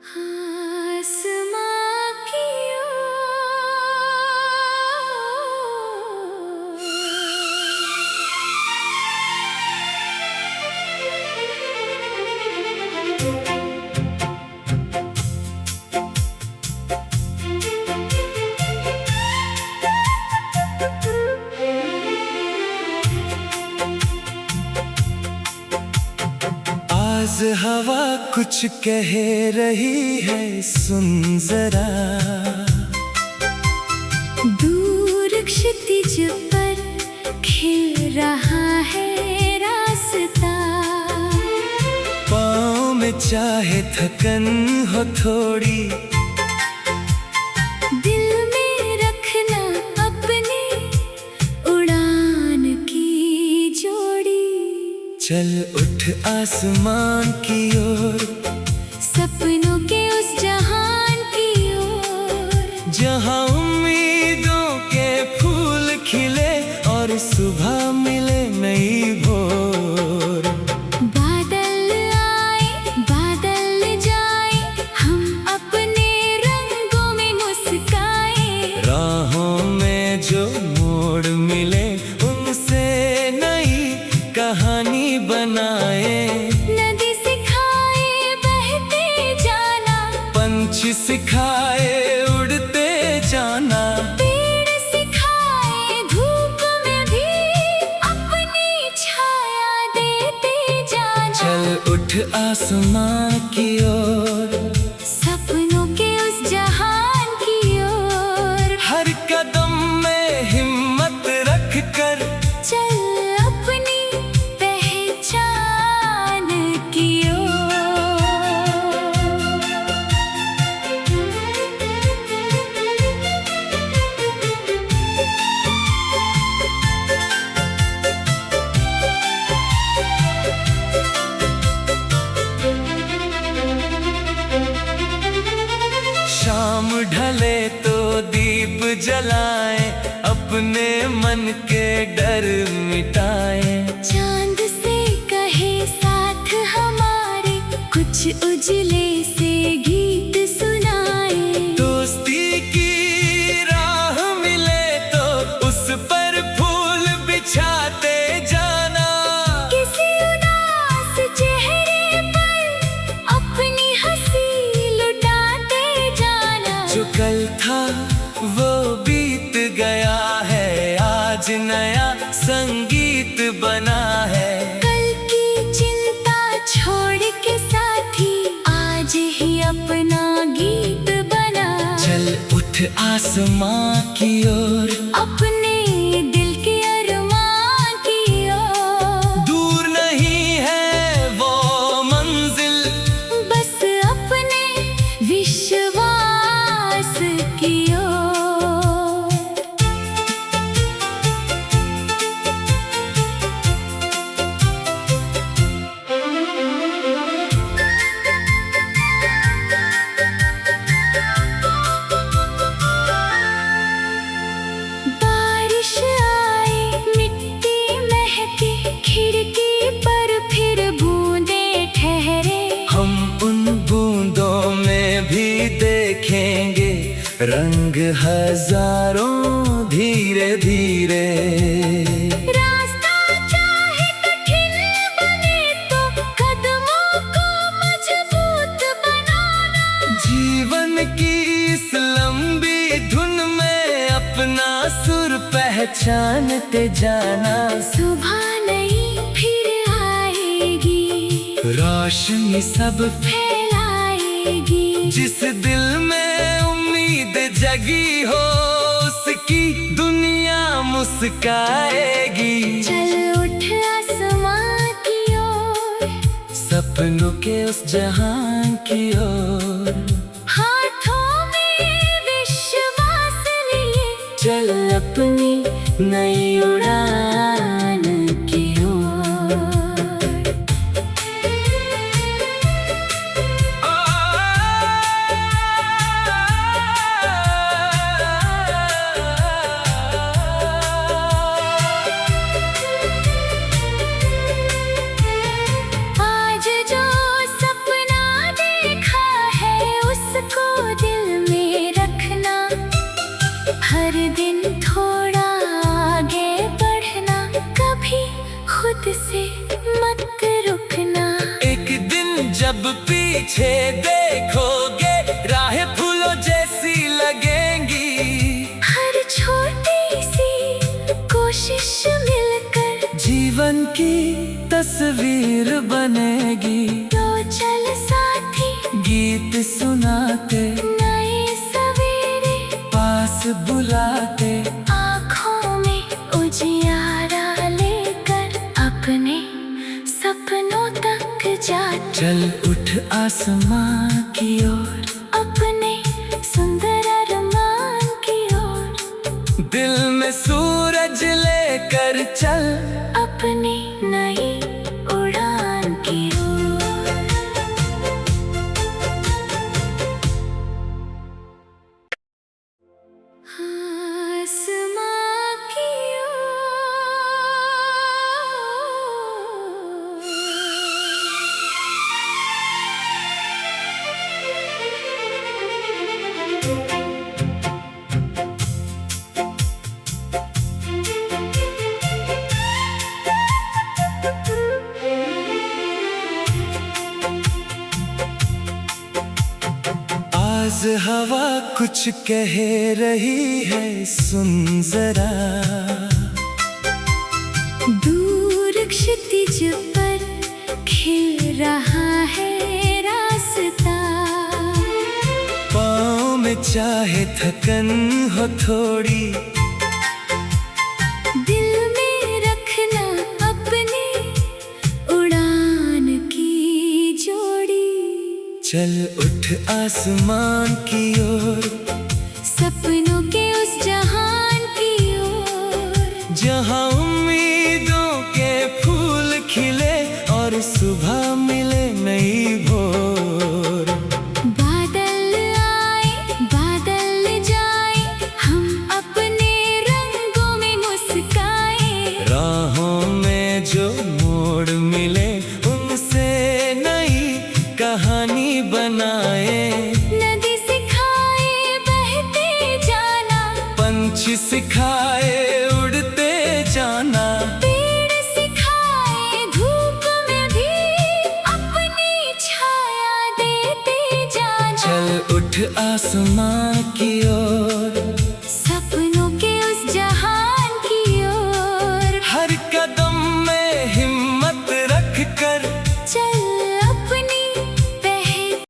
आसमां की आज हवा कुछ कह रही है, सुन जरा। दूर क्षितिज पर खिल रहा है रास्ता। पाँव में चाहे थकन हो थोड़ी, दिल में रखना अपनी उड़ान की जोड़ी। चल उठ आसमान की ओर, सपनों के उस जहान की ओर, जहाँ उम्मीदों के फूल खिले और सुबह मिले नई भोर। बादल आए बादल जाए, हम अपने रंगों में मुस्काए। राहों में जो मोड़ मिले, उनसे नई कहानी बनाए। नदी सिखाए बहते जाना, पंछी सिखाए उड़ते जाना। पेड़ सिखाए धूप में भी अपनी छाया देते जाना। चल उठ आसमान की ओर, सपनों के उस जहान की ओर, हर कदम में हिम्मत रख कर। चल अपनी पहचान की ओर। शाम ढले तो दीप जलाए, अपने मन के डर मिटाए। चांद से कहे साथ हमारे, कुछ उजले से गीत सुनाए। दोस्ती की राह मिले तो उस पर फूल बिछाते जाना। किसी उदास चेहरे पर अपनी हंसी लुटाते जाना। जो कल था वो बीत गया है, आज नया संगीत बना है। कल की चिंता छोड़ के साथी, आज ही अपना गीत बना। चल उठ आसमां की ओर, अपने दिल के अरमां की ओर। दूर नहीं है वो मंजिल, बस अपने विश्वास की ओर। बारिश आए मिट्टी महके, खिड़की पर फिर बूंदे ठहरे। हम उन बूंदों में भी देखेंगे रंग हजारों धीरे धीरे। रास्ता चाहे कठिन बने तो कदमों को मजबूत बनाना। जीवन की इस लंबी धुन में अपना सुर पहचानते जाना। सुबह नहीं फिर आएगी, रोशनी सब फैलाएगी। जिस दिल में उम्मीद जगी हो, उसकी दुनिया मुस्काएगी। चल उठ आसमां की ओर, सपनों के उस जहान की ओर। हाथों में विश्वास लिए, चल अपनी नई उड़ान की ओर। आज जो सपना देखा है पीछे देखोगे राहें फूलों जैसी लगेंगी। हर छोटी सी कोशिश मिलकर जीवन की तस्वीर बनेगी। तो चल साथी गीत सुनाते नए सवेरे पास बुलाते, आँखों में उजियारा लेकर अपने सपनों तक जा। चल उठ आसमां की ओर, अपने सुंदर अरमान की ओर। दिल में सूरज लेकर चल अपनी नई उड़ान की ओर। आसमां की आज हवा कुछ कह रही है, सुन जरा। दूर क्षितिज पर खिल रहा है रास्ता। पाँव में चाहे थकन हो थोड़ी, दिल में रखना अपनी उड़ान की जोड़ी। चल उठ आसमान की ओर, सपनों के उस जहान की ओर। जहाँ उम्मीदों के फूल खिले और सुबह मिले नई भोर। बादल आए बादल जाए, हम अपने रंगों में मुस्काए। राहों में जो मोड़ मिले उनसे नई कहानी बनाए। नदी सिखाए बहते जाना, पंछी सिखाए उड़ते जाना। पेड़ सिखाए धूप में भी अपनी छाया देते जाना। चल उठ आसमां की ओर,